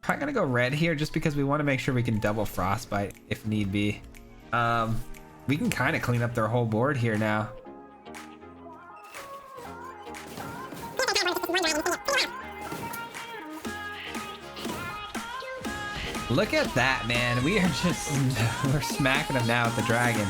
Probably gonna go red here just because we want to make sure we can double frostbite if need be. We can kind of clean up their whole board here now. Look at that, man. We are just, we're smacking them now with the dragon.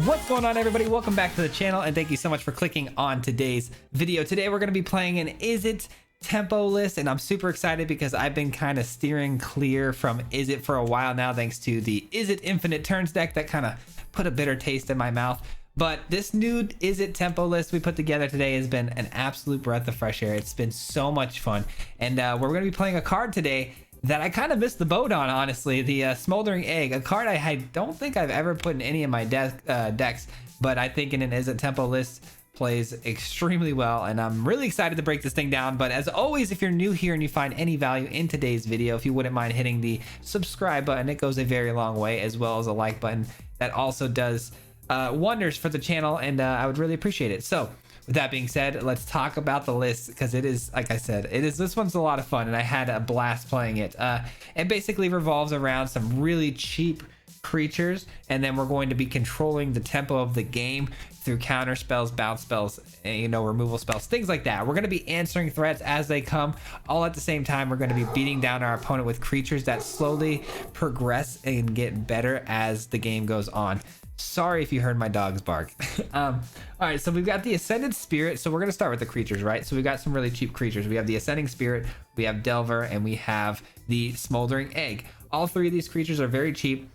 What's going on, everybody? Welcome back to the channel, and thank you so much for clicking on today's video. Today we're going to be playing an IZZET Tempo list, and I'm super excited because I've been kind of steering clear from IZZET for a while now, thanks to the IZZET Infinite Turns deck that kind of put a bitter taste in my mouth. But this new IZZET Tempo list we put together today has been an absolute breath of fresh air. It's been so much fun, and we're going to be playing a card today that I kind of missed the boat on, honestly. The Smoldering Egg, a card I don't think I've ever put in any of my decks, but I think in an IZZET Tempo list plays extremely well, and I'm really excited to break this thing down. But as always, if you're new here and you find any value in today's video, if you wouldn't mind hitting the subscribe button, it goes a very long way, as well as a like button. That also does wonders for the channel, and I would really appreciate it. So with that being said, let's talk about the list, because it is, like I said, this one's a lot of fun, and I had a blast playing it. It basically revolves around some really cheap creatures, and then we're going to be controlling the tempo of the game through counter spells, bounce spells, and, removal spells, things like that. We're going to be answering threats as they come, all at the same time. We're going to be beating down our opponent with creatures that slowly progress and get better as the game goes on. Sorry if you heard my dogs bark. All right, so we've got the Ascended Spirit. So we're going to start with the creatures, right? So we've got some really cheap creatures. We have the Ascending Spirit, we have Delver, and we have the Smoldering Egg. All three of these creatures are very cheap.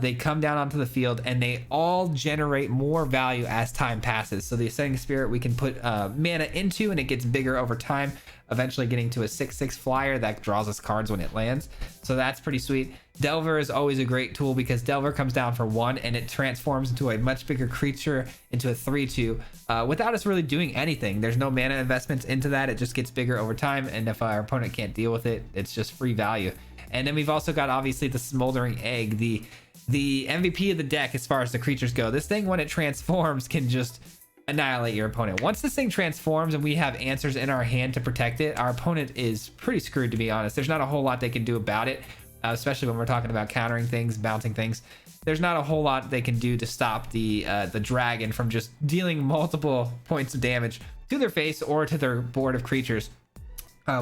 They come down onto the field, and they all generate more value as time passes. So the Ascending Spirit we can put mana into, and it gets bigger over time, eventually getting to a 6/6 flyer that draws us cards when it lands. So that's pretty sweet. Delver is always a great tool because Delver comes down for 1 and it transforms into a much bigger creature, into a 3/2, without us really doing anything. There's no mana investments into that. It just gets bigger over time, and if our opponent can't deal with it, it's just free value. And then we've also got, obviously, the Smoldering Egg, the MVP of the deck as far as the creatures go. This thing, when it transforms, can just annihilate your opponent. Once this thing transforms and we have answers in our hand to protect it, our opponent is pretty screwed, to be honest. There's not a whole lot they can do about it, especially when we're talking about countering things, bouncing things. There's not a whole lot they can do to stop the dragon from just dealing multiple points of damage to their face or to their board of creatures,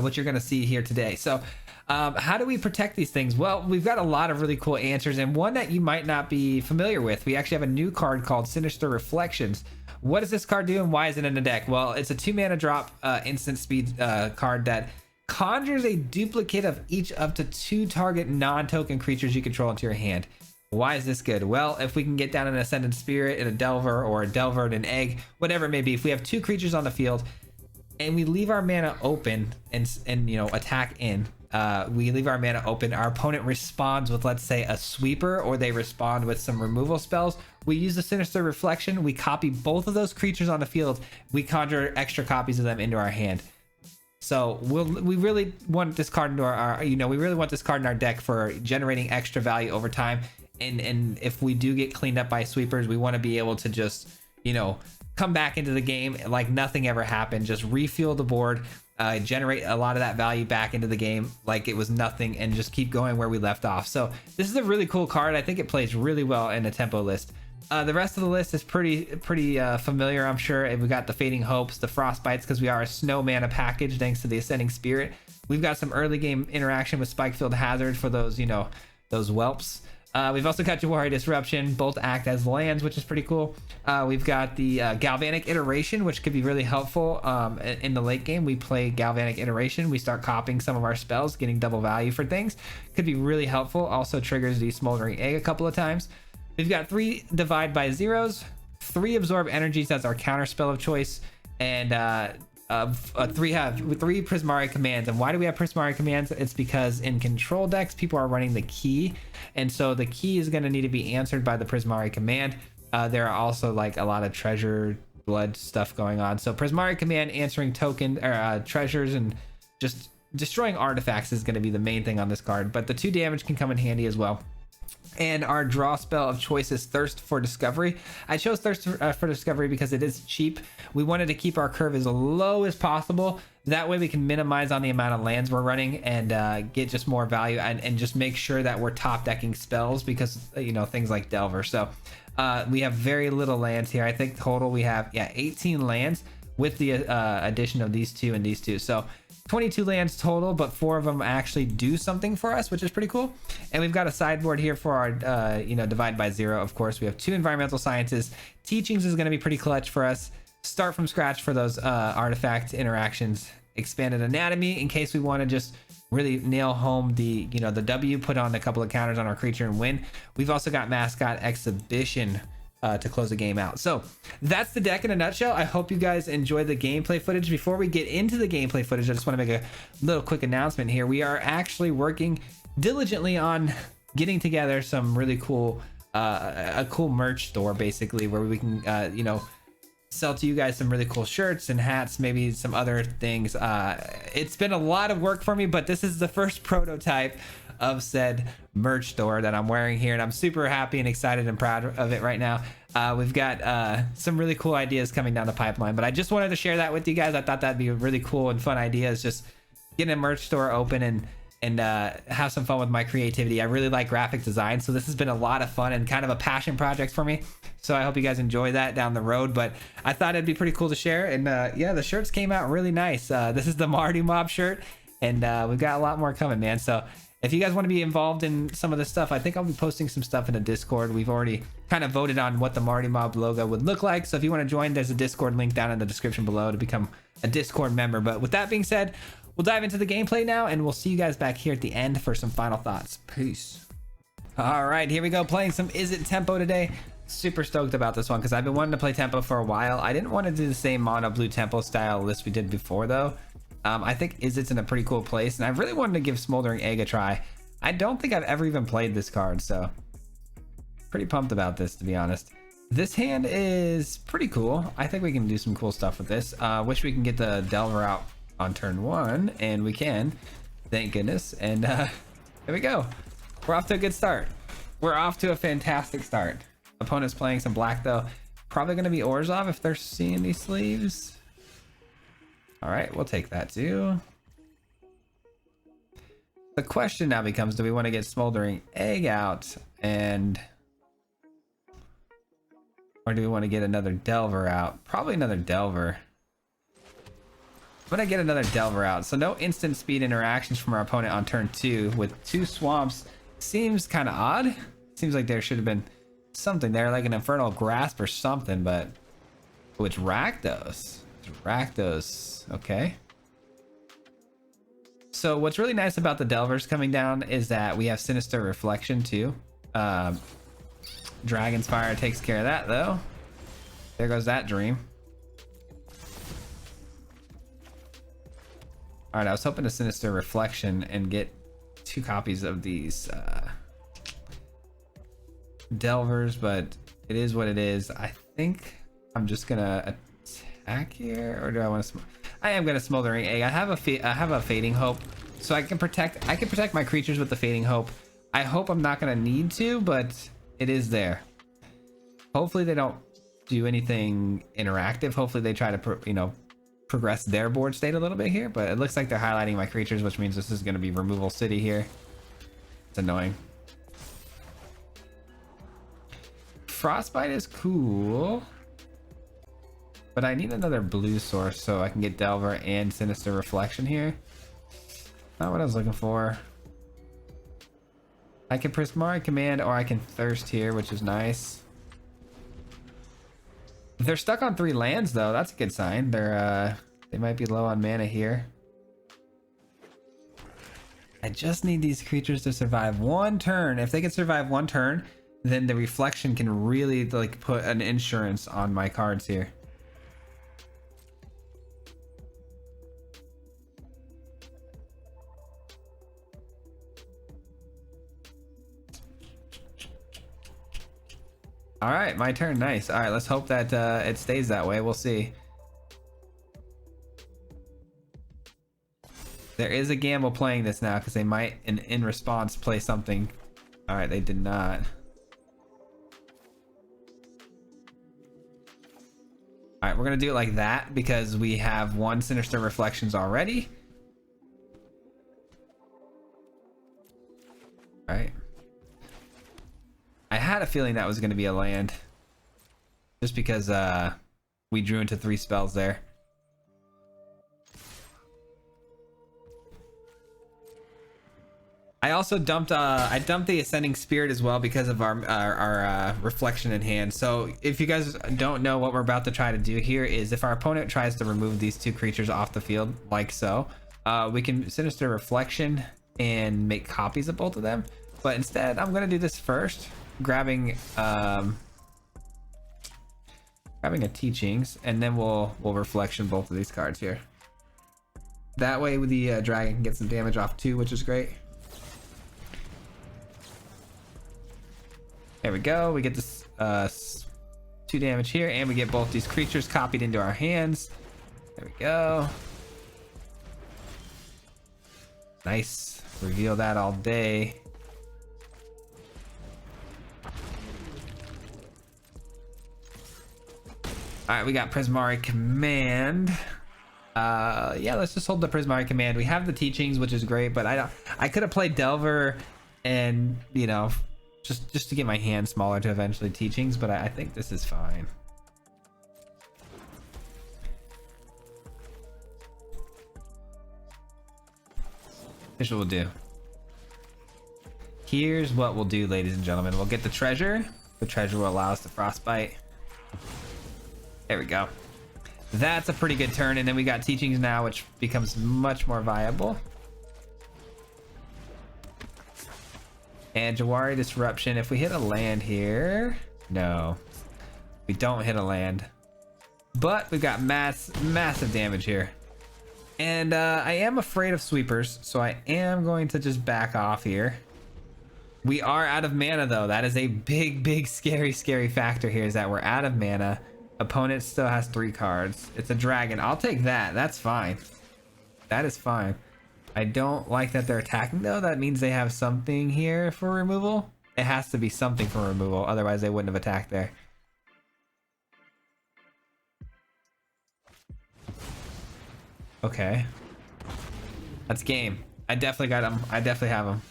which you're going to see here today. So how do we protect these things? Well, we've got a lot of really cool answers, and one that you might not be familiar with. We actually have a new card called Sinister Reflections. What does this card do, and why is it in the deck? Well, it's a 2-mana drop instant speed card that conjures a duplicate of each up to 2 target non-token creatures you control into your hand. Why is this good? Well, if we can get down an Ascended Spirit and a Delver, or a Delver and an Egg, whatever it may be, if we have 2 creatures on the field and we leave our mana open and attack in, we leave our mana open, our opponent responds with, let's say, a sweeper, or they respond with some removal spells. We use the Sinister Reflection, we copy both of those creatures on the field, we conjure extra copies of them into our hand. So we really want this card into our we really want this card in our deck for generating extra value over time. And if we do get cleaned up by sweepers, we want to be able to just come back into the game like nothing ever happened, just refuel the board, generate a lot of that value back into the game like it was nothing, and just keep going where we left off. So this is a really cool card. I think it plays really well in a tempo list. The rest of the list is pretty familiar, I'm sure. And we got the Fading Hopes, the Frostbites, because we are a snow mana package thanks to the Ascending Spirit. We've got some early game interaction with Spikefield Hazard for those those whelps. We've also got Jawari Disruption. Both act as lands, which is pretty cool. We've got the Galvanic Iteration, which could be really helpful in the late game. We play Galvanic Iteration, we start copying some of our spells, getting double value for things. Could be really helpful. Also triggers the Smoldering Egg a couple of times. We've got 3 Divide by Zeros, 3 Absorb Energies as our counter spell of choice, and 3 Prismari Commands. And why do we have Prismari Commands? It's because in control decks, people are running the key, and so the key is going to need to be answered by the Prismari Command. There are also like a lot of treasure blood stuff going on. So Prismari Command answering token or treasures and just destroying artifacts is going to be the main thing on this card. But the 2 damage can come in handy as well. And our draw spell of choice is Thirst for Discovery. I chose Thirst for Discovery because it is cheap. We wanted to keep our curve as low as possible. That way we can minimize on the amount of lands we're running and get just more value and just make sure that we're top decking spells because, you know, things like Delver. So we have very little lands here. I think total we have, 18 lands with the addition of these two and these two. So 22 lands total, but 4 of them actually do something for us, which is pretty cool. And we've got a sideboard here for our, you know, divide by 0. Of course, we have 2 environmental sciences. Teachings is going to be pretty clutch for us. Start from scratch for those artifact interactions. Expanded anatomy in case we want to just really nail home the, you know, the W, put on a couple of counters on our creature and win. We've also got mascot exhibition to close the game out. So that's the deck in a nutshell. I hope you guys enjoy the gameplay footage. Before we get into the gameplay footage, I just want to make a little quick announcement here. We are actually working diligently on getting together some really cool a cool merch store, basically, where we can you know, sell to you guys some really cool shirts and hats, maybe some other things. It's been a lot of work for me, but this is the first prototype of said merch store that I'm wearing here, and I'm super happy and excited and proud of it right now. We've got some really cool ideas coming down the pipeline, but I just wanted to share that with you guys. I thought that'd be a really cool and fun idea, is just getting a merch store open and have some fun with my creativity. I really like graphic design, so this has been a lot of fun and kind of a passion project for me. So I hope you guys enjoy that down the road, but I thought it'd be pretty cool to share. And yeah, the shirts came out really nice. This is the Marty Mob shirt, and we've got a lot more coming, man. So if you guys want to be involved in some of this stuff, I think I'll be posting some stuff in a Discord. We've already kind of voted on what the Marty Mob logo would look like. So if you want to join, there's a Discord link down in the description below to become a Discord member. But with that being said, we'll dive into the gameplay now, and we'll see you guys back here at the end for some final thoughts. Peace. All right, here we go, playing some IZZET Tempo today. Super stoked about this one because I've been wanting to play Tempo for a while. I didn't want to do the same mono blue Tempo style list we did before, though. I think IZZET's in a pretty cool place, and I really wanted to give Smoldering Egg a try. I don't think I've ever even played this card, so pretty pumped about this, to be honest. This hand is pretty cool. I think we can do some cool stuff with this. Wish we can get the Delver out on turn 1, and we can, thank goodness. And there we go. We're off to a good start. We're off to a fantastic start. Opponent's playing some black, though. Probably going to be Orzhov if they're seeing these sleeves. All right, we'll take that too. The question now becomes, do we want to get Smoldering Egg out and, or do we want to get another Delver out? Probably another Delver. I'm gonna get another Delver out. So no instant speed interactions from our opponent on turn 2 with 2 swamps. Seems kind of odd. Seems like there should have been something there, like an Infernal Grasp or something, but oh, it's Rakdos. It's Rakdos. Okay. So what's really nice about the Delvers coming down is that we have Sinister Reflection too. Dragon's Fire takes care of that, though. There goes that dream. All right, I was hoping to Sinister Reflection and get 2 copies of these Delvers, but it is what it is. I think I'm just gonna attack here, or do I want to? I am gonna Smoldering Egg. I have a Fading Hope, so I can protect my creatures with the Fading Hope. I hope I'm not gonna need to, but it is there. Hopefully they don't do anything interactive. Hopefully they try to, you know, progress their board state a little bit here, but it looks like they're highlighting my creatures, which means this is going to be removal city here. It's annoying. Frostbite is cool, but I need another blue source so I can get Delver and Sinister Reflection here. Not what I was looking for. I can Prismari Command, or I can Thirst here, which is nice. If they're stuck on 3 lands, though, that's a good sign. They might be low on mana here. I just need these creatures to survive 1 turn. If they can survive 1 turn, then the Reflection can really like put an insurance on my cards here. All right, my turn. Nice. All right, let's hope that it stays that way. We'll see. There is a gamble playing this now because they might, in response, play something All right, they did not. All right, we're gonna do it like that because we have one Sinister Reflections already. All right. I had a feeling that was gonna be a land, just because we drew into 3 spells there. I also dumped I dumped the Ascending Spirit as well because of our reflection in hand. So if you guys don't know, what we're about to try to do here is if our opponent tries to remove these 2 creatures off the field like so, we can Sinister Reflection and make copies of both of them. But instead I'm gonna do this first, grabbing a Teachings, and then we'll reflection both of these cards here. That way the dragon can get some damage off too, which is great. There we go. We get this 2 damage here, and we get both these creatures copied into our hands. There we go. Nice. Reveal that all day. All right, we got Prismari Command. Yeah, let's just hold the Prismari Command. We have the Teachings, which is great, but I could have played Delver and, you know, just to get my hand smaller to eventually Teachings, but I think this is fine. Here's what we'll do. Here's what we'll do, ladies and gentlemen. We'll get the treasure. The treasure will allow us to Frostbite. There we go. That's a pretty good turn, and then we got Teachings now, which becomes much more viable. And Jawari Disruption. If we hit a land here, no, we don't hit a land, but we've got massive damage here. And I am afraid of sweepers, so I am going to just back off here. We are out of mana though. That is a big scary factor here, is that we're out of mana. Opponent still has 3 cards. It's a dragon. I'll take that. That's fine. That is fine. I don't like that they're attacking though. That means they have something here for removal. It has to be something for removal, otherwise they wouldn't have attacked there. Okay. That's game. I definitely got him. I definitely have him.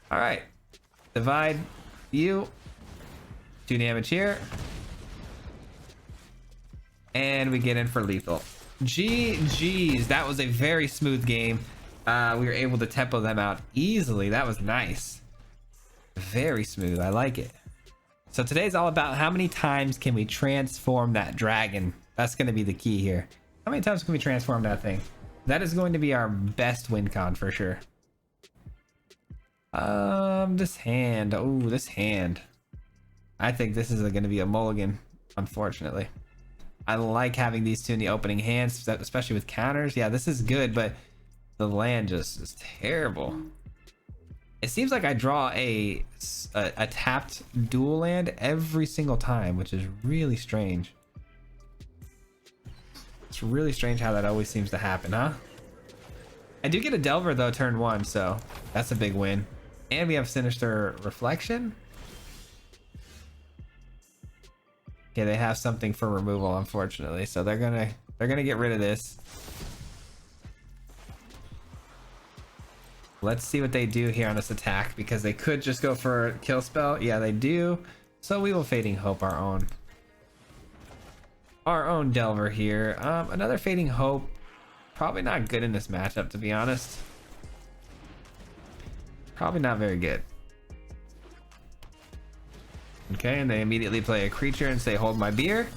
All right. Divide you. 2 damage here. And we get in for lethal. GG's. That was a very smooth game. We were able to tempo them out easily. That was nice. Very smooth. I like it. So today's all about how many times can we transform that dragon. That's going to be the key here. How many times can we transform that thing? That is going to be our best win con for sure. This hand. Oh, this hand. I think this is going to be a mulligan, unfortunately. I like having these 2 in the opening hands, especially with counters. Yeah, this is good, but the land just is terrible. It seems like I draw a tapped dual land every single time, which is really strange. It's really strange how that always seems to happen, huh? I do get a Delver though turn 1, so that's a big win. And we have Sinister Reflection. Okay, they have something for removal, unfortunately, so they're gonna get rid of this. Let's see what they do here on this attack, because they could just go for a kill spell. Yeah, they do. So we will Fading Hope our own Delver here. Another Fading Hope, probably not good in this matchup, to be honest. Probably not very good. Okay, and they immediately play a creature and say, hold my beer.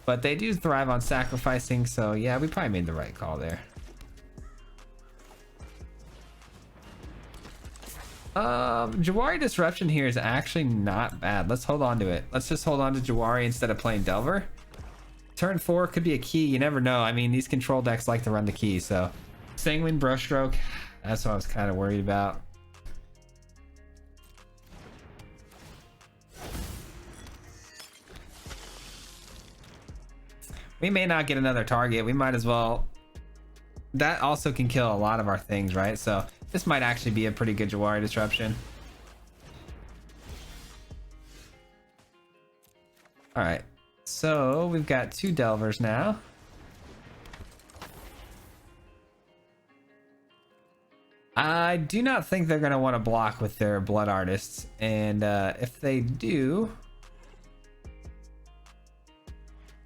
But they do thrive on sacrificing, so yeah, we probably made the right call there. Jawari Disruption here is actually not bad. Let's hold on to it. Let's just hold on to Jawari instead of playing Delver. Turn 4 could be a key. You never know. I mean, these control decks like to run the key, so Sanguine Brushstroke, that's what I was kind of worried about. We may not get another target. We might as well. That also can kill a lot of our things, right? So this might actually be a pretty good Jawari disruption. All right, so we've got 2 Delvers now. I do not think they're going to want to block with their Blood Artists, and if they do,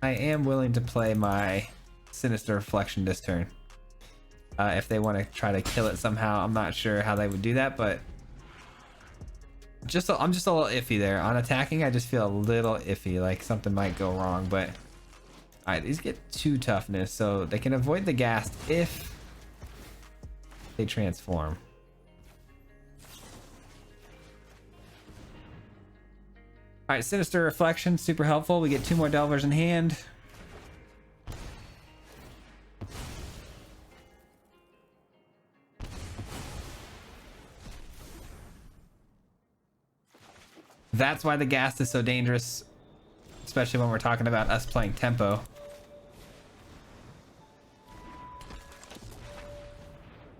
I am willing to play my Sinister Reflection this turn. If they want to try to kill it somehow, I'm not sure how they would do that, but I'm just a little iffy there. On attacking, I just feel a little iffy, like something might go wrong, but all right, these get 2 toughness, so they can avoid the ghast if they transform. All right, Sinister Reflection, super helpful. We get 2 more Delvers in hand. That's why the ghast is so dangerous, especially when we're talking about us playing tempo.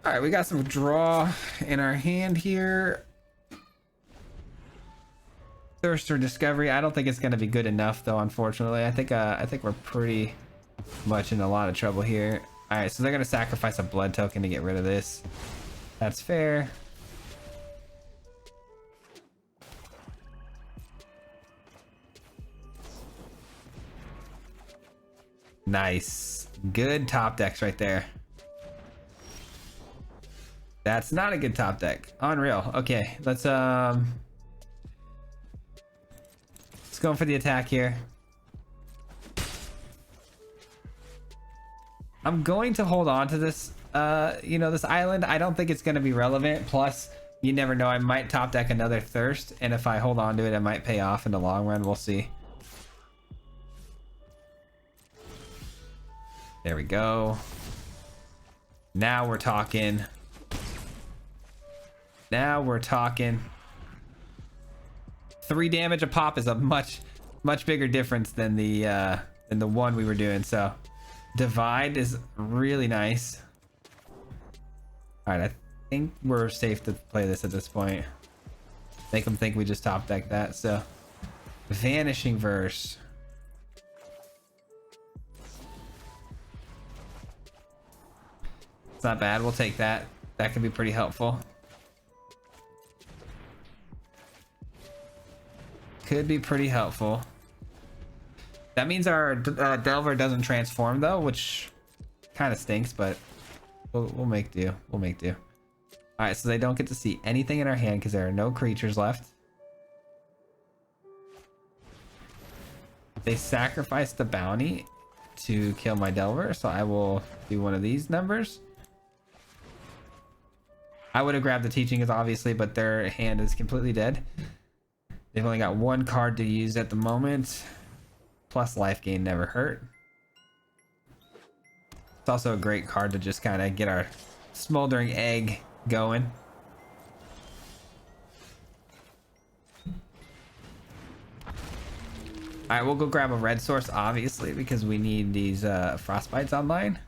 All right, we got some draw in our hand here. Thirst for Discovery. I don't think it's going to be good enough, though. Unfortunately, I think we're pretty much in a lot of trouble here. All right, so they're going to sacrifice a blood token to get rid of this. That's fair. Nice, good top decks right there. That's not a good top deck. Unreal. Okay, let's go for the attack here. I'm going to hold on to this, you know, this island. I don't think it's going to be relevant. Plus, you never know. I might top deck another Thirst, and if I hold on to it, it might pay off in the long run. We'll see. There we go. Now we're talking. Now we're talking. 3 damage a pop is a much bigger difference than the one we were doing. So divide is really nice. All right, I think we're safe to play this at this point. Make them think we just top decked that. So Vanishing Verse. It's not bad. We'll take that. That could be pretty helpful. Could be pretty helpful. That means our Delver doesn't transform though, which kind of stinks, but we'll make do. We'll make do. All right, so they don't get to see anything in our hand because there are no creatures left. They sacrificed the bounty to kill my Delver, so I will do one of these numbers. I would have grabbed the Teachings obviously, but their hand is completely dead. They've only got 1 card to use at the moment. Plus life gain never hurt. It's also a great card to just kind of get our smoldering egg going. All right, we'll go grab a red source obviously because we need these frostbites online.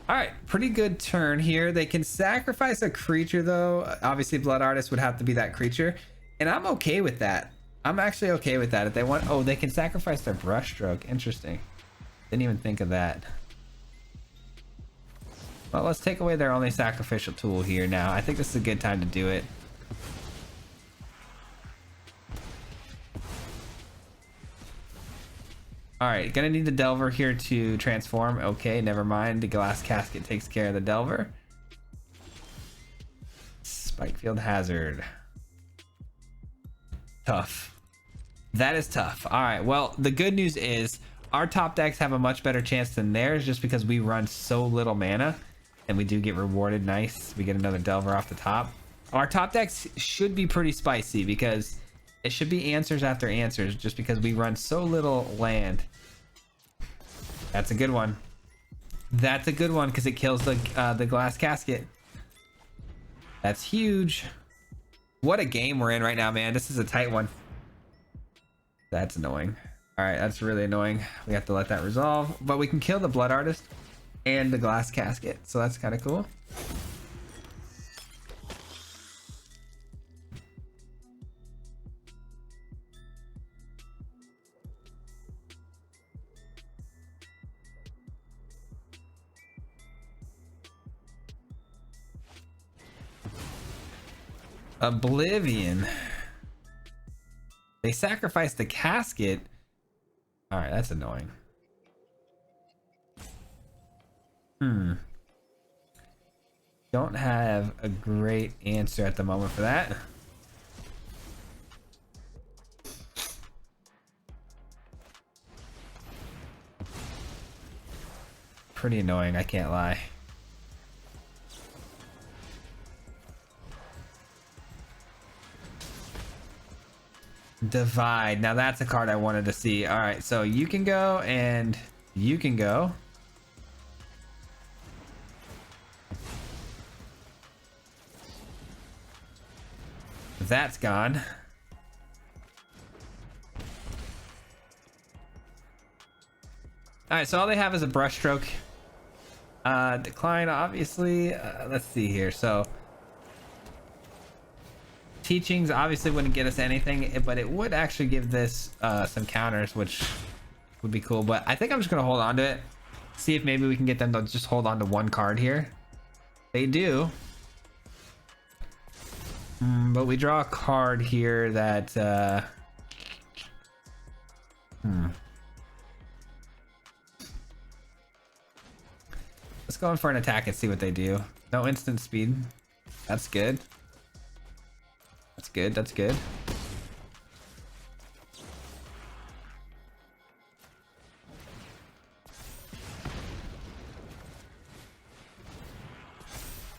All right, pretty good turn here. They can sacrifice a creature though. Obviously Blood Artist would have to be that creature, and I'm okay with that. I'm actually okay with that. If they want, oh, they can sacrifice their Brushstroke. Interesting. Didn't even think of that. Well, let's take away their only sacrificial tool here now. I think this is a good time to do it. All right, gonna need the Delver here to transform. Okay, never mind. The Glass Casket takes care of the Delver. Spikefield Hazard. Tough. That is tough. All right, well, the good news is our top decks have a much better chance than theirs just because we run so little mana and we do get rewarded. Nice. We get another Delver off the top. Our top decks should be pretty spicy because it should be answers after answers just because we run so little land. That's a good one. That's a good one because it kills the Glass Casket. That's huge. What a game we're in right now, man. This is a tight one. That's annoying. All right, that's really annoying. We have to let that resolve, but we can kill the Blood Artist and the Glass Casket, so that's kind of cool. Oblivion. They sacrificed the casket. All right, that's annoying. Don't have a great answer at the moment for that. Pretty annoying, I can't lie. Divide. Now that's a card I wanted to see. All right, so you can go and you can go. That's gone. All right, so all they have is a brushstroke. Decline, obviously. Let's see here. So teachings obviously wouldn't get us anything, but it would actually give this some counters, which would be cool. But I think I'm just gonna hold on to it, see if maybe we can get them to just hold on to one card here. They do. But we draw a card here that let's go in for an attack and see what they do. No instant speed. That's good. That's good. That's good.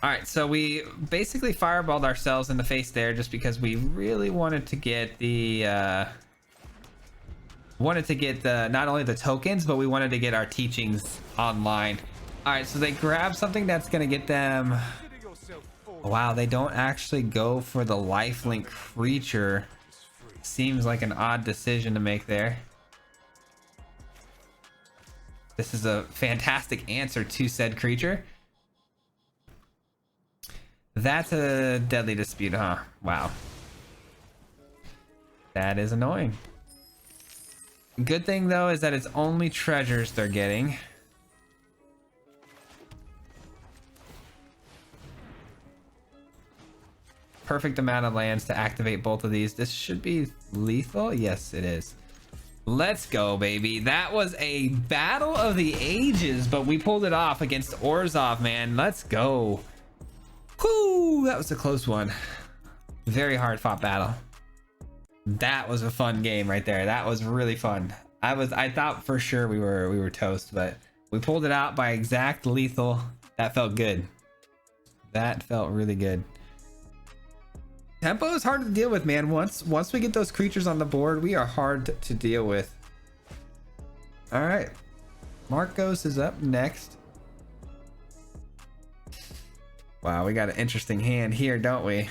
All right, so we basically fireballed ourselves in the face there just because we really wanted to get the not only the tokens, but we wanted to get our teachings online. All right, so they grab something that's gonna get them. Wow, they don't actually go for the lifelink creature. Seems like an odd decision to make there. This is a fantastic answer to said creature. That's a deadly dispute, huh? Wow. That is annoying. Good thing though is that it's only treasures they're getting. Perfect amount of lands to activate both of these. This should be lethal. Yes, it is. Let's go, baby. That was a battle of the ages, but we pulled it off against Orzhov, man. Let's go. Whoo, that was a close one. Very hard fought battle. That was a fun game right there. That was really fun. I thought for sure we were toast, but we pulled it out by exact lethal. That felt good. That felt really good. Tempo is hard to deal with, man. Once we get those creatures on the board, we are hard to deal with. All right, Marcos is up next. Wow, we got an interesting hand here, don't we?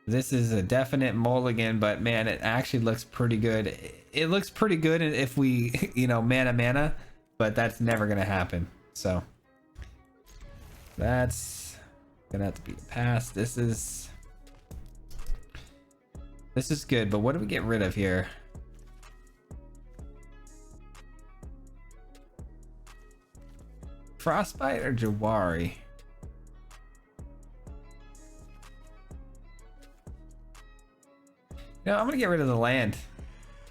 This is a definite mulligan, but man, it actually looks pretty good. It looks pretty good if we, you know, mana, but that's never gonna happen. So that's gonna have to be a pass. This is good, but what do we get rid of here? Frostbite or Jawari? No, I'm gonna get rid of the land.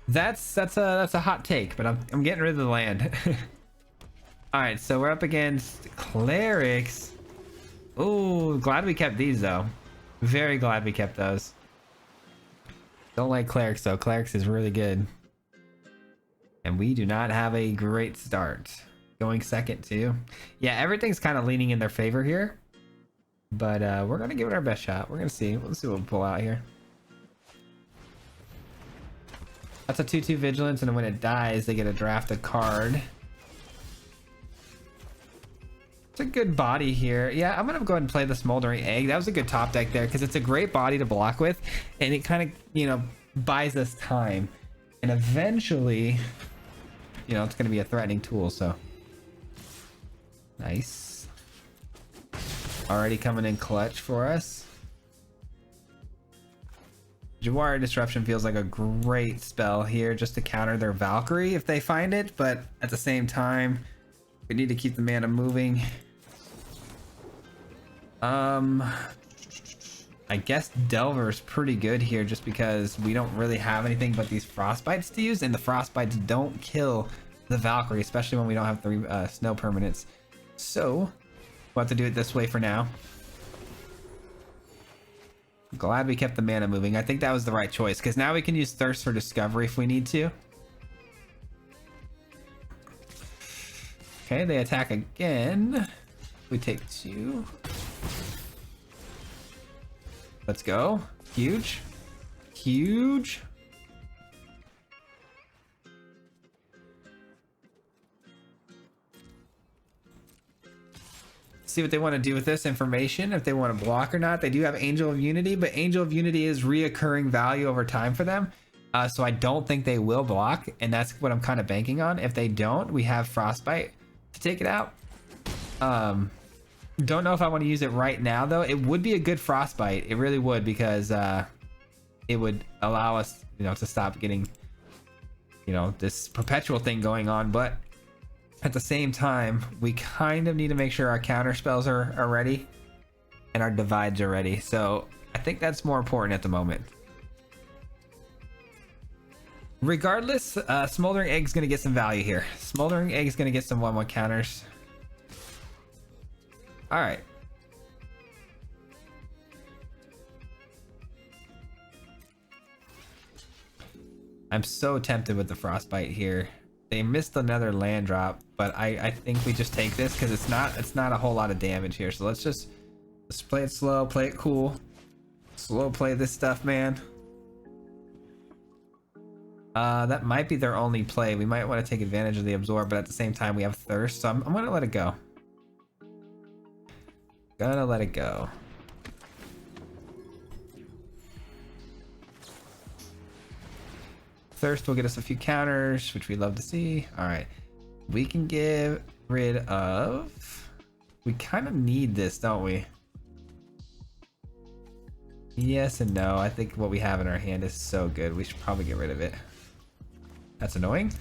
That's a hot take, but I'm getting rid of the land. All right, so we're up against clerics. Oh, glad we kept these though. Very glad we kept those. Don't like clerics though. Clerics is really good, and we do not have a great start. Going second too. Yeah, everything's kind of leaning in their favor here, but we're gonna give it our best shot. We're gonna see. Let's see what we pull out here. That's a 2/2 vigilance, and when it dies, they get to draft a card. It's a good body here. Yeah, I'm gonna go ahead and play the Smoldering Egg. That was a good top deck there because it's a great body to block with, and it kind of, you know, buys us time. And eventually, you know, it's gonna be a threatening tool. So nice. Already coming in clutch for us. Jawari Disruption feels like a great spell here just to counter their Valkyrie if they find it, but at the same time, we need to keep the mana moving. I guess Delver's pretty good here just because we don't really have anything but these Frostbites to use, and the Frostbites don't kill the Valkyrie, especially when we don't have 3 snow permanents. So we'll have to do it this way for now. Glad we kept the mana moving. I think that was the right choice because now we can use Thirst for Discovery if we need to. Okay, they attack again. We take 2. Let's go. Huge. Huge. See what they want to do with this information, if they want to block or not. They do have Angel of Unity, but Angel of Unity is reoccurring value over time for them. So I don't think they will block, and that's what I'm kind of banking on. If they don't, we have Frostbite to take it out. Don't know if I want to use it right now, though. It would be a good Frostbite. It really would, because it would allow us, you know, to stop getting, you know, this perpetual thing going on. But at the same time, we kind of need to make sure our counter spells are ready and our divides are ready. So I think that's more important at the moment. Regardless, Smoldering Egg's going to get some value here. Smoldering Egg's going to get some 1/1 counters. All right. I'm so tempted with the Frostbite here. They missed another land drop, but I think we just take this because it's not a whole lot of damage here. So let's play it slow, play it cool. Slow play this stuff, man. That might be their only play. We might want to take advantage of the absorb, but at the same time we have thirst, so I'm gonna let it go. Gonna let it go. Thirst will get us a few counters, which we love to see. All right, we can get rid of, we kind of need this, don't we? Yes and no. I think what we have in our hand is so good, we should probably get rid of it. That's annoying.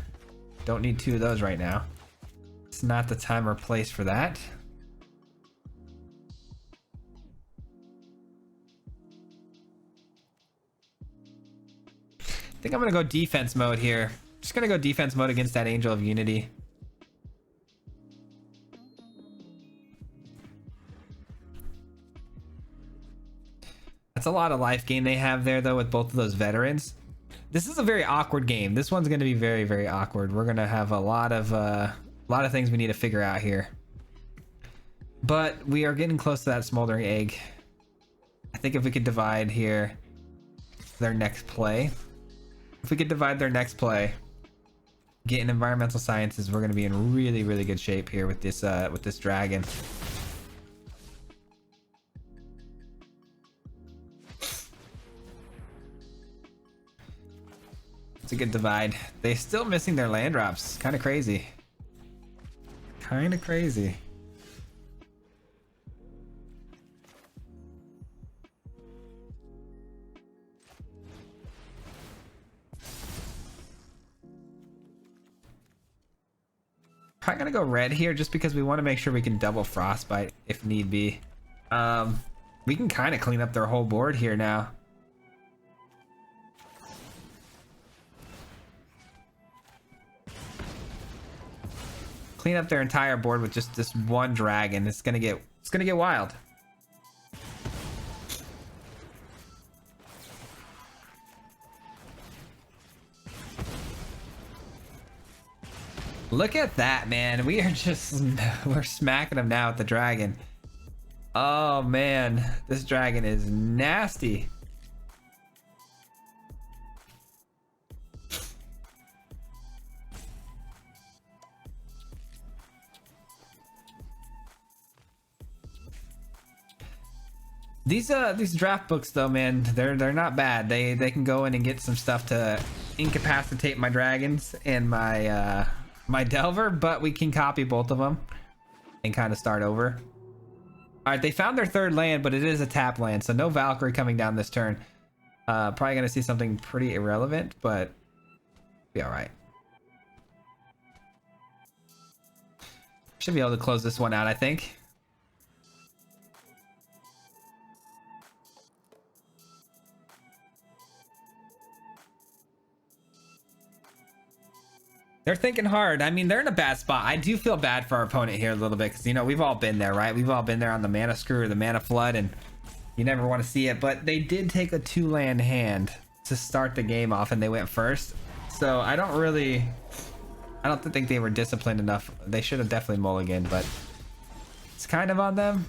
Don't need 2 of those right now. It's not the time or place for that. I think I'm gonna go defense mode here. Just gonna go defense mode against that Angel of Unity. That's a lot of life gain they have there, though, with both of those veterans. This is a very awkward game. This one's gonna be very, very awkward. We're gonna have a lot of things we need to figure out here. But we are getting close to that Smoldering Egg. I think if we could divide here, their next play. If we could divide their next play, get in environmental sciences, we're going to be in really, really good shape here with this dragon. It's a good divide. They're still missing their land drops. Kind of crazy. Kind of crazy. I'm gonna go red here just because we want to make sure we can double Frostbite if need be. We can kind of clean up their whole board here now. Clean up their entire board with just this one dragon. It's gonna get wild. Look at that, man. We are just, we're smacking them now with the dragon. Oh man, this dragon is nasty. These draft books though, man, they're not bad. They can go in and get some stuff to incapacitate my dragons and my my delver, but we can copy both of them and kind of start over. All right, they found their third land, but it is a tap land, so no Valkyrie coming down this turn. Probably gonna see something pretty irrelevant, but be all right. Should be able to close this one out, I think. They're thinking hard. I mean, they're in a bad spot. I do feel bad for our opponent here a little bit because, you know, we've all been there, right? We've all been there on the mana screw or the mana flood, and you never want to see it. But they did take a 2-land hand to start the game off, and they went first. So I don't think they were disciplined enough. They should have definitely mulliganed, but it's kind of on them.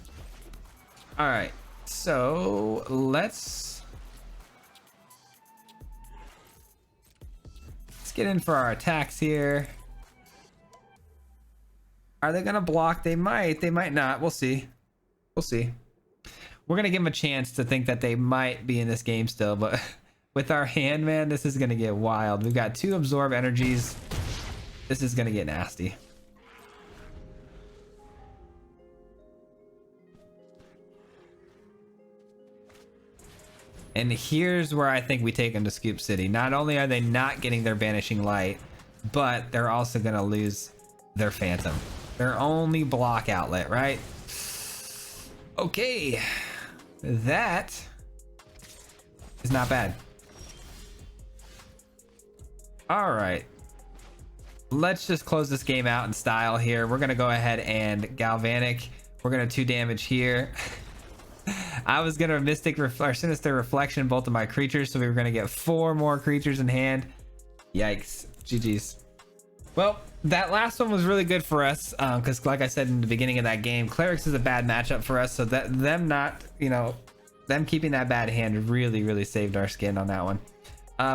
All right, so let's get in for our attacks here. Are they gonna block? They might not. We'll see. We're gonna give them a chance to think that they might be in this game still, but with our hand, man, this is gonna get wild. We've got 2 absorb energies. This is gonna get nasty. And here's where I think we take them to Scoop City. Not only are they not getting their Banishing Light, but they're also going to lose their Phantom. Their only block outlet, right? Okay. That is not bad. All right. Let's just close this game out in style here. We're going to go ahead and Galvanic. We're going to 2 damage here. I was gonna Sinister Reflection both of my creatures, so we were gonna get 4 more creatures in hand. Yikes. GG's. Well, that last one was really good for us, because like I said in the beginning of that game, Clerics is a bad matchup for us, so that them keeping that bad hand really saved our skin on that one.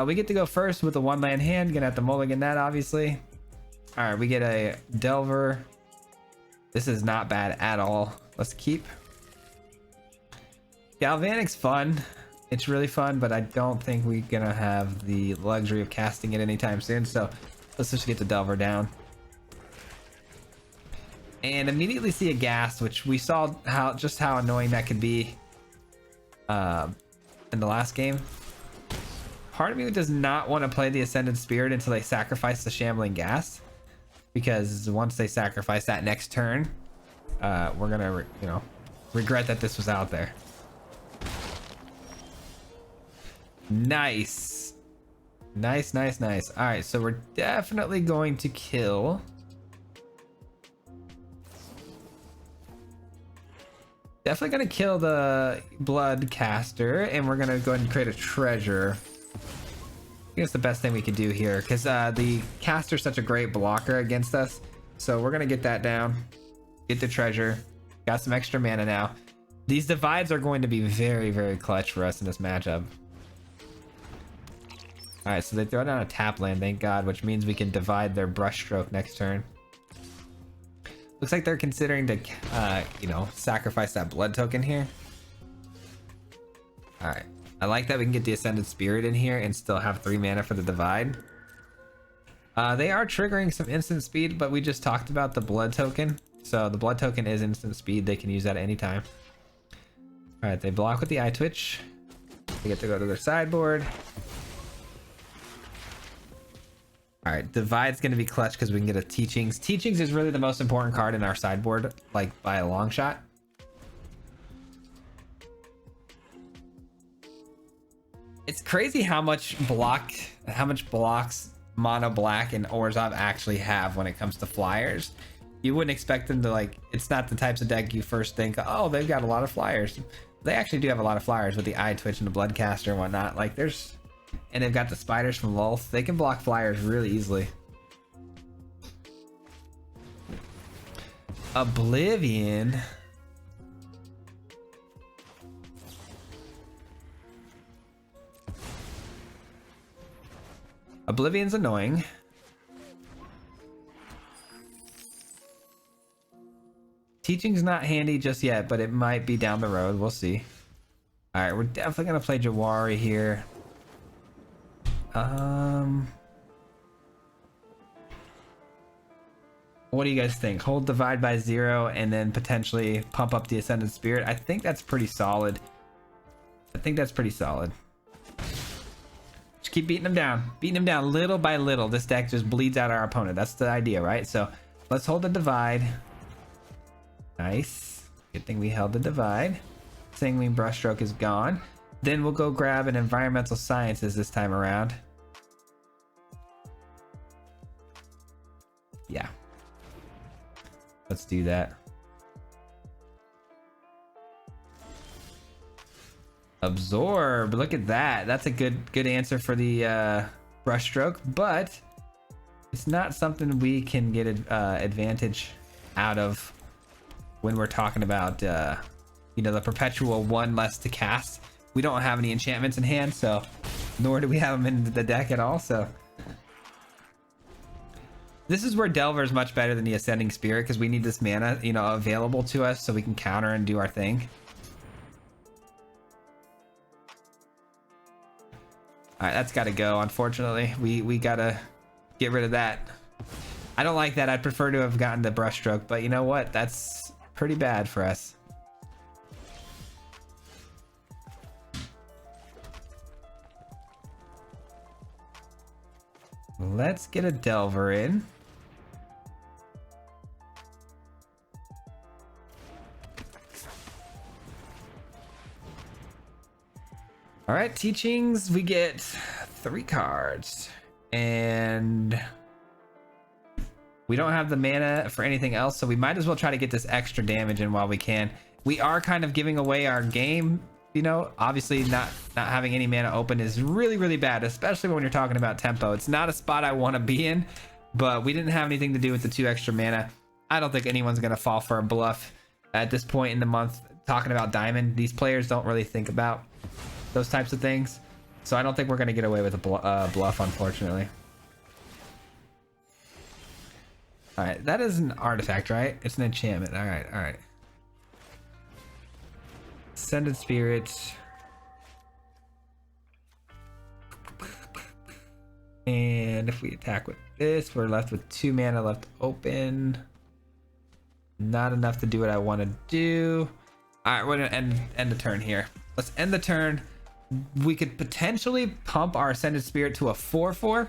We get to go first with a 1-land hand. Gonna have to mulligan that, obviously. All right, we get a Delver. This is not bad at all. Let's keep. Galvanic's fun. It's really fun, but I don't think we're gonna have the luxury of casting it anytime soon, so let's just get the Delver down. And immediately see a Ghast, which we saw how annoying that could be in the last game. Part of me does not want to play the Ascended Spirit until they sacrifice the Shambling Ghast, because once they sacrifice that next turn, we're gonna regret that this was out there. Nice. All right, so we're definitely going to kill. Definitely going to kill the Blood Caster, and we're going to go ahead and create a treasure. I think it's the best thing we can do here, because the Caster's such a great blocker against us. So we're going to get that down, get the treasure, got some extra mana now. These divides are going to be very clutch for us in this matchup. All right, so they throw down a tap land, thank God, which means we can divide their Brushstroke next turn. Looks like they're considering to, sacrifice that blood token here. All right, I like that we can get the Ascended Spirit in here and still have 3 mana for the divide. They are triggering some instant speed, but we just talked about the blood token. So the blood token is instant speed. They can use that at any time. All right, they block with the Eye Twitch. They get to go to their sideboard. All right, Divide's going to be clutch because we can get a Teachings. Teachings is really the most important card in our sideboard, like by a long shot. It's crazy how much blocks Mono Black and Orzhov actually have when it comes to flyers. You wouldn't expect them to, it's not the types of deck you first think, oh, they've got a lot of flyers. They actually do have a lot of flyers with the Eye Twitch and the Bloodcaster and whatnot. And they've got the spiders from Lulth. They can block flyers really easily. Oblivion. Oblivion's annoying. Teaching's not handy just yet, but it might be down the road. We'll see. All right, we're definitely gonna play Jawari here. What do you guys think? Hold divide by 0 and then potentially pump up the Ascended Spirit. I think that's pretty solid. I think that's pretty solid. Just keep beating him down little by little. This deck just bleeds out our opponent. That's the idea, right? So let's hold the divide. Nice. Good thing we held the divide. Sanguine Brushstroke is gone. Then we'll go grab an Environmental Sciences this time around. Yeah. Let's do that. Absorb. Look at that. That's a good answer for the Brushstroke, but it's not something we can get advantage out of when we're talking about you know, the perpetual 1 less to cast. We don't have any enchantments in hand, so nor do we have them in the deck at all. So this is where Delver is much better than the Ascending Spirit, because we need this mana, you know, available to us so we can counter and do our thing. All right, that's got to go. Unfortunately, we gotta get rid of that. I don't like that. I'd prefer to have gotten the Brushstroke, but you know what? That's pretty bad for us. Let's get a Delver in. All right, teachings, we get 3 cards, and we don't have the mana for anything else, so we might as well try to get this extra damage in while we can. We are kind of giving away our game, you know. Obviously not having any mana open is really bad, especially when you're talking about tempo. It's not a spot I want to be in, but we didn't have anything to do with the 2 extra mana. I don't think anyone's gonna fall for a bluff at this point in the month. Talking about Diamond, these players don't really think about those types of things, so I don't think we're gonna get away with a bluff, unfortunately. All right, that is an artifact, right? It's an enchantment. All right. Ascended Spirit. And if we attack with this, we're left with 2 mana left open. Not enough to do what I want to do. All right, we're gonna end the turn here. Let's end the turn. We could potentially pump our Ascended Spirit to a 4/4,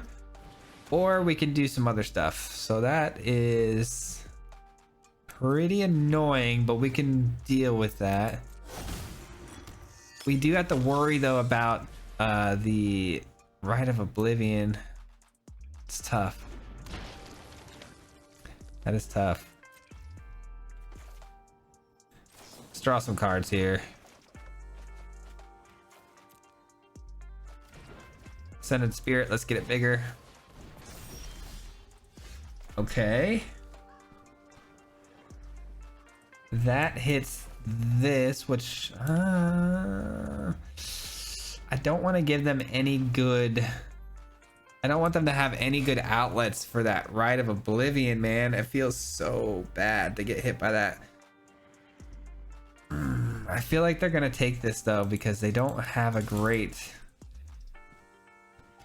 or we can do some other stuff. So that is pretty annoying, but we can deal with that. We do have to worry though about the Rite of Oblivion. It's tough. That is tough. Let's draw some cards here. Ascended Spirit, let's get it bigger. Okay. That hits this, which I don't want to give them any good. I don't want them to have any good outlets for that Rite of Oblivion, man. It feels so bad to get hit by that. I feel like they're gonna take this though, because they don't have a great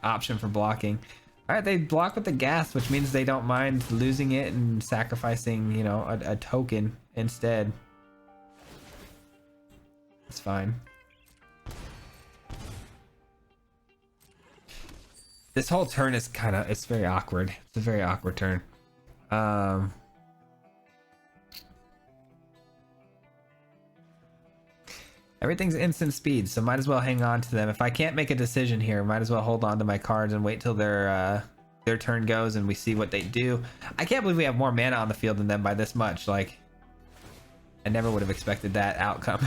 option for blocking. All right, they block with the gas, which means they don't mind losing it and sacrificing, you know, a token instead. It's fine. This whole turn is it's very awkward. It's a very awkward turn. Everything's instant speed, so might as well hang on to them. If I can't make a decision here, might as well hold on to my cards and wait till their turn goes and we see what they do. I can't believe we have more mana on the field than them by this much. Like, I never would have expected that outcome.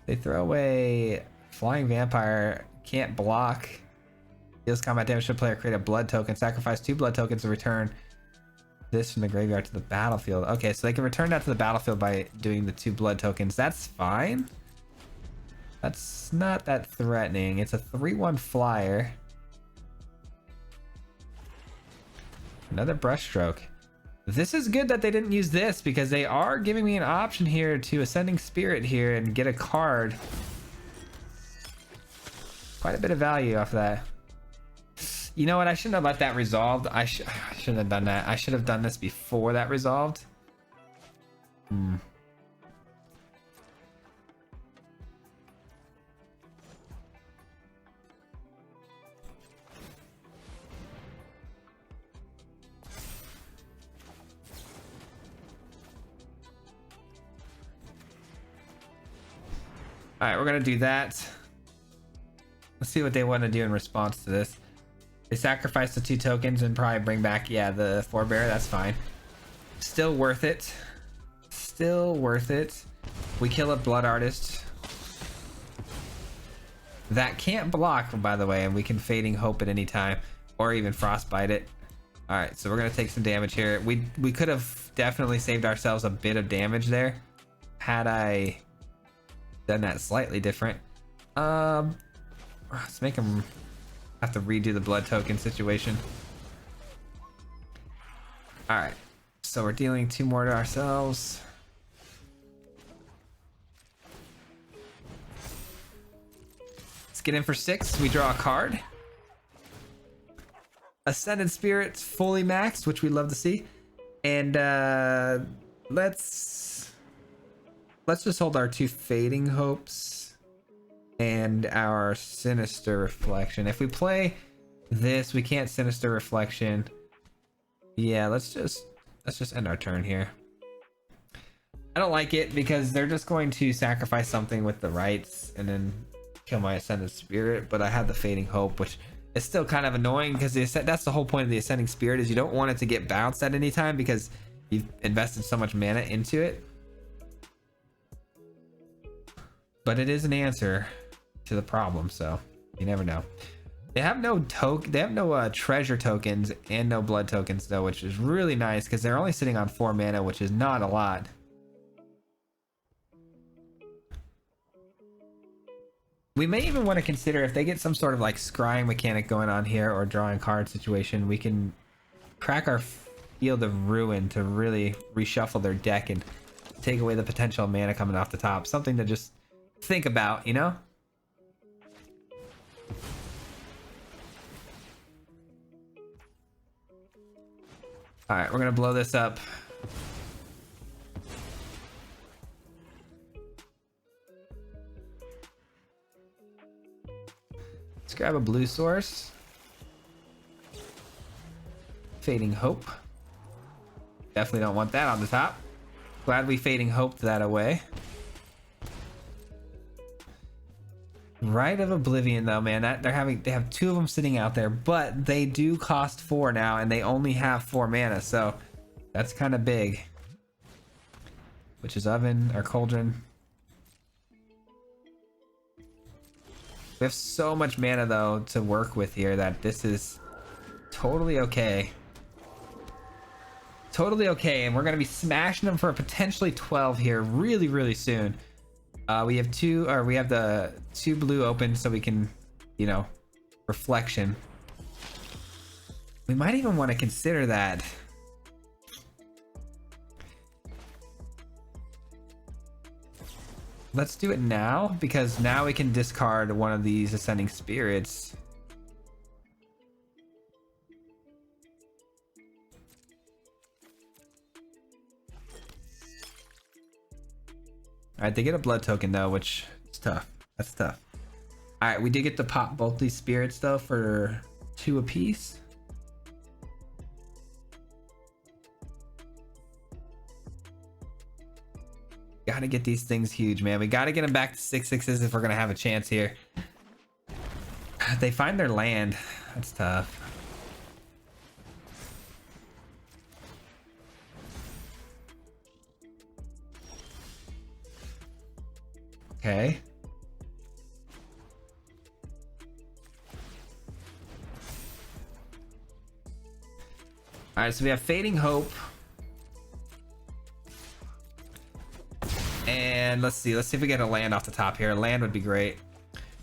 They throw away Flying Vampire, can't block. Deals combat damage to a player, create a blood token, sacrifice 2 blood tokens to return this from the graveyard to the battlefield. Okay, so they can return that to the battlefield by doing the 2 blood tokens. That's fine. That's not that threatening. It's a 3/1 flyer. Another Brushstroke. This is good that they didn't use this because they are giving me an option here to Ascending Spirit here and get a card. Quite a bit of value off that. You know what? I shouldn't have let that resolved. I shouldn't have done that. I should have done this before that resolved. All right, we're gonna do that. Let's see what they want to do in response to this. They sacrifice the 2 tokens and probably bring back, yeah, the forebear. That's fine. Still worth it. Still worth it. We kill a blood artist. That can't block, by the way, and we can Fading Hope at any time, or even Frostbite it. All right, so we're gonna take some damage here. We could have definitely saved ourselves a bit of damage there had I done that slightly different. Let's make him have to redo the blood token situation. All right, so we're dealing 2 more to ourselves. Let's get in for 6. We draw a card. Ascended Spirit's fully maxed, which we love to see. And let's just hold our 2 Fading Hopes and our Sinister Reflection. If we play this, we can't Sinister Reflection. Yeah, let's just end our turn here. I don't like it because they're just going to sacrifice something with the rights and then kill my Ascended Spirit, but I have the Fading Hope, which is still kind of annoying because that's the whole point of the Ascending Spirit, is you don't want it to get bounced at any time because you've invested so much mana into it. But it is an answer to the problem, so you never know. They have no treasure tokens and no blood tokens though, which is really nice because they're only sitting on 4 mana, which is not a lot. We may even want to consider, if they get some sort of like scrying mechanic going on here or drawing card situation, we can crack our Field of Ruin to really reshuffle their deck and take away the potential mana coming off the top. Something to just think about, you know? All right, we're gonna blow this up. Let's grab a blue source. Fading Hope. Definitely don't want that on the top. Glad we Fading Hoped that away. Rite of Oblivion though, man, that they have 2 of them sitting out there, but they do cost 4 now and they only have 4 mana, so that's kind of big. Which is Oven or Cauldron. We have so much mana though to work with here that this is totally okay. Totally okay, and we're gonna be smashing them for a potentially 12 here really, really soon. We have the 2 blue open so we can, you know, reflection. We might even want to consider that. Let's do it now, because now we can discard one of these Ascending Spirits. All right, they get a blood token though, which is tough. That's tough. All right, we did get to pop both these spirits though for 2 apiece. Gotta get these things huge, man. We gotta get them back to 6/6s if we're gonna have a chance here. They find their land. That's tough. Okay. All right, so we have Fading Hope. And let's see if we get a land off the top here. Land would be great.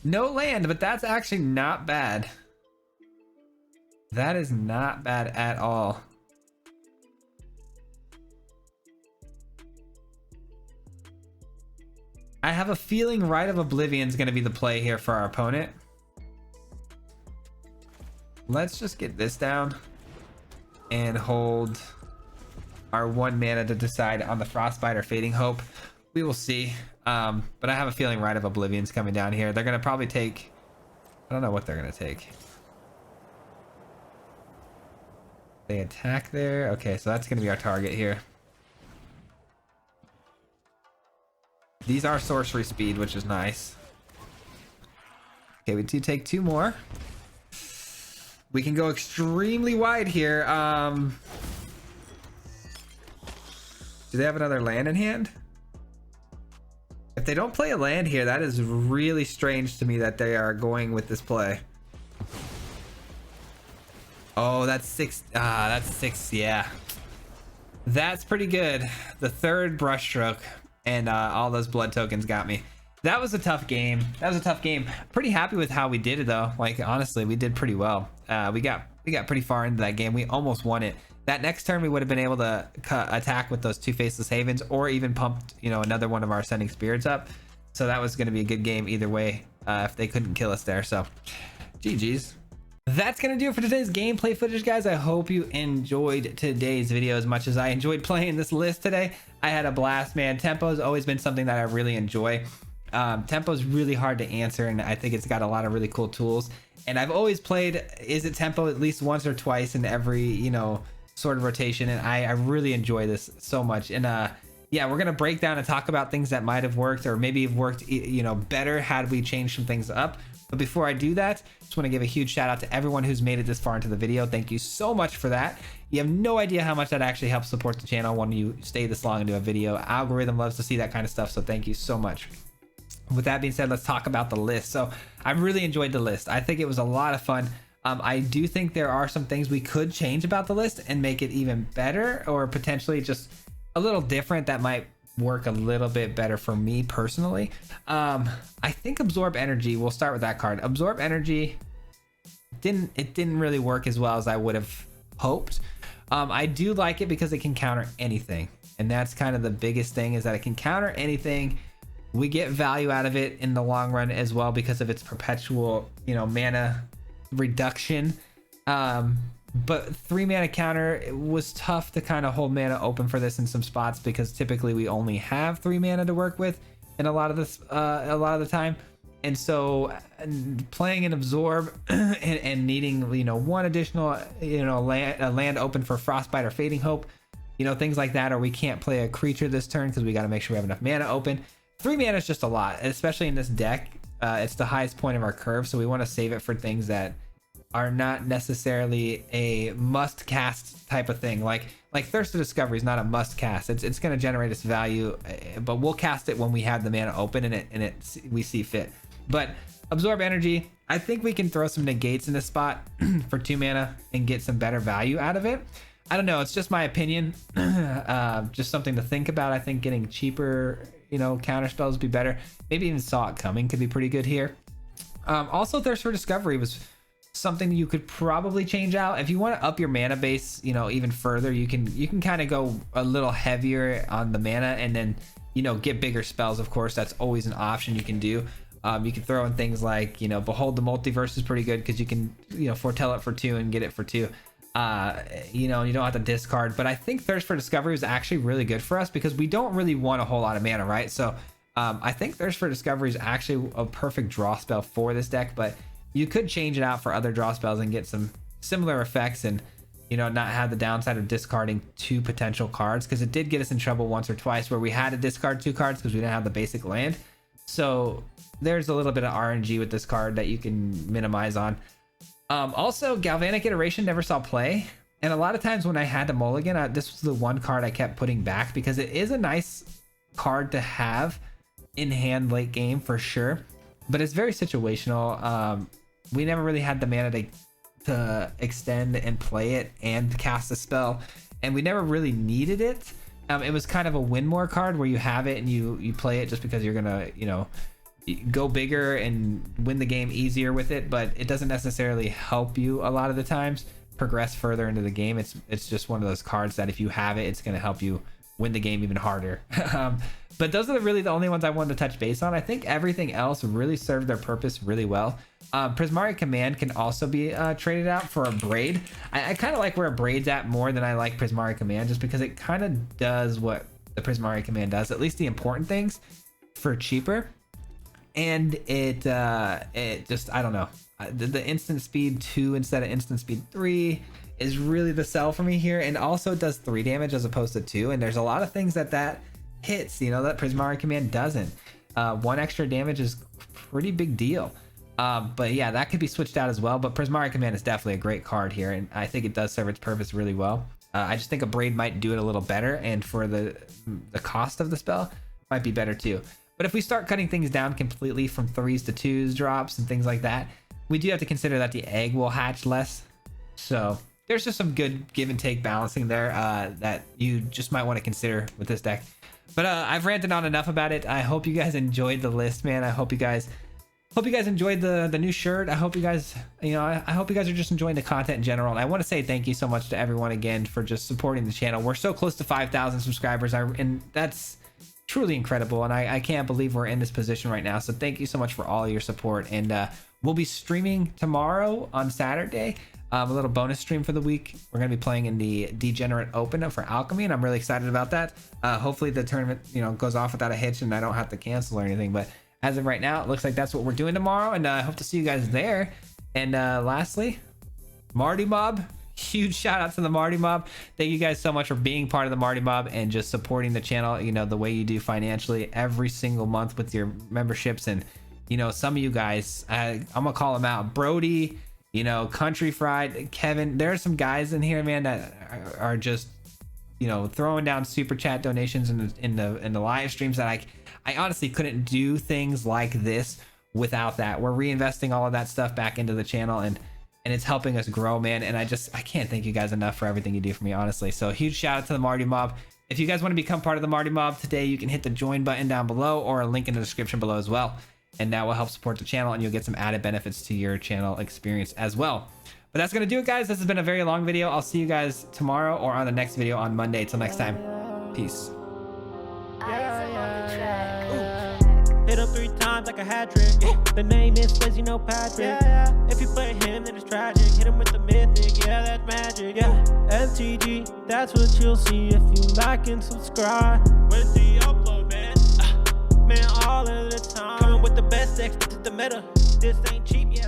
No land, but that's actually not bad. That is not bad at all. I have a feeling Rite of Oblivion is going to be the play here for our opponent. Let's just get this down and hold our 1 mana to decide on the Frostbite or Fading Hope. We will see. But I have a feeling Rite of Oblivion's coming down here. They're going to probably take... I don't know what they're going to take. They attack there. Okay, so that's going to be our target here. These are sorcery speed, which is nice. Okay, we do take 2 more. We can go extremely wide here. Do they have another land in hand? If they don't play a land here, that is really strange to me that they are going with this play. Oh, that's 6. That's 6. Yeah, that's pretty good. The 3rd brushstroke and all those blood tokens got me. That was a tough game. Pretty happy with how we did it though. Like honestly, we did pretty well. We got pretty far into that game. We almost won it. That next turn we would have been able to attack with those 2 Faceless Havens, or even pumped, you know, another one of our Ascending Spirits up. So that was going to be a good game either way if they couldn't kill us there. So GG's. That's gonna do it for today's gameplay footage, guys. I hope you enjoyed today's video as much as I enjoyed playing this list today. I had a blast, man. Tempo has always been something that I really enjoy. Tempo is really hard to answer, and I think it's got a lot of really cool tools. And I've always played IZZET Tempo at least once or twice in every, you know, sort of rotation, and I really enjoy this so much. And yeah, we're gonna break down and talk about things that might have worked, or maybe have worked, you know, better had we changed some things up. But before I do that, just want to give a huge shout out to everyone who's made it this far into the video. Thank you so much for that. You have no idea how much that actually helps support the channel when you stay this long into a video. Algorithm loves to see that kind of stuff, so thank you so much. With that being said, let's talk about the list. So I really enjoyed the list. I think it was a lot of fun. I do think there are some things we could change about the list and make it even better, or potentially just a little different that might work a little bit better for me personally. I think Absorb Energy, we'll start with that card. Absorb Energy didn't really work as well as I would have hoped. I do like it because it can counter anything, and that's kind of the biggest thing, is that it can counter anything. We get value out of it in the long run as well because of its perpetual, you know, mana reduction. But 3 mana counter, it was tough to kind of hold mana open for this in some spots, because typically we only have 3 mana to work with in a lot of this a lot of the time. And so playing an Absorb and needing, you know, 1 additional, you know, land open for Frostbite or Fading Hope, you know, things like that, or we can't play a creature this turn because we got to make sure we have enough mana open. 3 mana is just a lot, especially in this deck. It's the highest point of our curve, so we want to save it for things that are not necessarily a must cast type of thing. Like Thirst of Discovery is not a must cast. It's going to generate us value, but we'll cast it when we have the mana open and we see fit. But Absorb Energy, I think we can throw some negates in this spot for 2 mana and get some better value out of it. I don't know, it's just my opinion. Just something to think about. I think getting cheaper, you know, counter spells would be better. Maybe even Saw It Coming could be pretty good here. Also, Thirst for Discovery was something you could probably change out. If you want to up your mana base, you know, even further, you can kind of go a little heavier on the mana, and then, you know, get bigger spells. Of course, that's always an option you can do. You can throw in things like, you know, Behold the Multiverse is pretty good because you can, you know, foretell it for 2 and get it for 2. You know, you don't have to discard. But I think Thirst for Discovery is actually really good for us because we don't really want a whole lot of mana, right? So I think Thirst for Discovery is actually a perfect draw spell for this deck, but you could change it out for other draw spells and get some similar effects, and, you know, not have the downside of discarding 2 potential cards, because it did get us in trouble once or twice where we had to discard 2 cards because we didn't have the basic land. So there's a little bit of RNG with this card that you can minimize on. Also, Galvanic Iteration never saw play, and a lot of times when I had to mulligan, this was the one card I kept putting back because it is a nice card to have in hand late game for sure, but it's very situational. We never really had the mana to extend and play it and cast a spell, and we never really needed it. It was kind of a win more card where you have it and you play it just because you're gonna, you know, go bigger and win the game easier with it, but it doesn't necessarily help you a lot of the times progress further into the game. It's just one of those cards that if you have it, it's going to help you win the game even harder. But those are really the only ones I wanted to touch base on. I think everything else really served their purpose really well. Prismari Command can also be traded out for a Braid. I kind of like where a Braid's at more than I like Prismari Command, just because it kind of does what the Prismari Command does, at least the important things, for cheaper. And it just, I don't know, the instant speed 2 instead of instant speed 3 is really the sell for me here. And also it does 3 damage as opposed to 2, and there's a lot of things that hits, you know, that Prismari Command doesn't. 1 extra damage is pretty big deal. But yeah, that could be switched out as well. But Prismari Command is definitely a great card here, and I think it does serve its purpose really well. I just think a Braid might do it a little better, and for the cost of the spell, might be better too. But if we start cutting things down completely from 3s to 2s drops and things like that, we do have to consider that the egg will hatch less. So there's just some good give and take balancing there that you just might want to consider with this deck. But I've ranted on enough about it. I hope you guys enjoyed the list, man. I hope you guys enjoyed the new shirt. I hope you guys, you know, I hope you guys are just enjoying the content in general. And I want to say thank you so much to everyone again for just supporting the channel. We're so close to 5,000 subscribers, and that's truly incredible. And I can't believe we're in this position right now. So thank you so much for all your support. And we'll be streaming tomorrow on Saturday. A little bonus stream for the week. We're going to be playing in the Degenerate Open for Alchemy, and I'm really excited about that. Hopefully the tournament, you know, goes off without a hitch and I don't have to cancel or anything. But as of right now, it looks like that's what we're doing tomorrow, and I hope to see you guys there. And lastly, Marty Mob. Huge shout out to the Marty Mob. Thank you guys so much for being part of the Marty Mob and just supporting the channel, you know, the way you do financially every single month with your memberships. And, you know, some of you guys, I'm gonna call them out. Brody, you know, Country Fried, Kevin. There are some guys in here, man, that are just, you know, throwing down super chat donations in the live streams that I honestly couldn't do things like this without that. We're reinvesting all of that stuff back into the channel, and it's helping us grow, man. And I can't thank you guys enough for everything you do for me, honestly. So huge shout out to the Marty Mob. If you guys want to become part of the Marty Mob today, you can hit the join button down below or a link in the description below as well. And that will help support the channel, and you'll get some added benefits to your channel experience as well. But that's going to do it, guys. This has been a very long video. I'll see you guys tomorrow or on the next video on Monday. Till next time. Peace. Hit him 3 times like a hat trick. The name is Swayze, no Patrick. If you play him, then it's tragic. Hit him with the mythic, yeah, that's magic. MTG, that's what you'll see if you like and subscribe. Where's the upload, man? Man, all of the time. Coming with the best decks, this is the meta. This ain't cheap, yeah.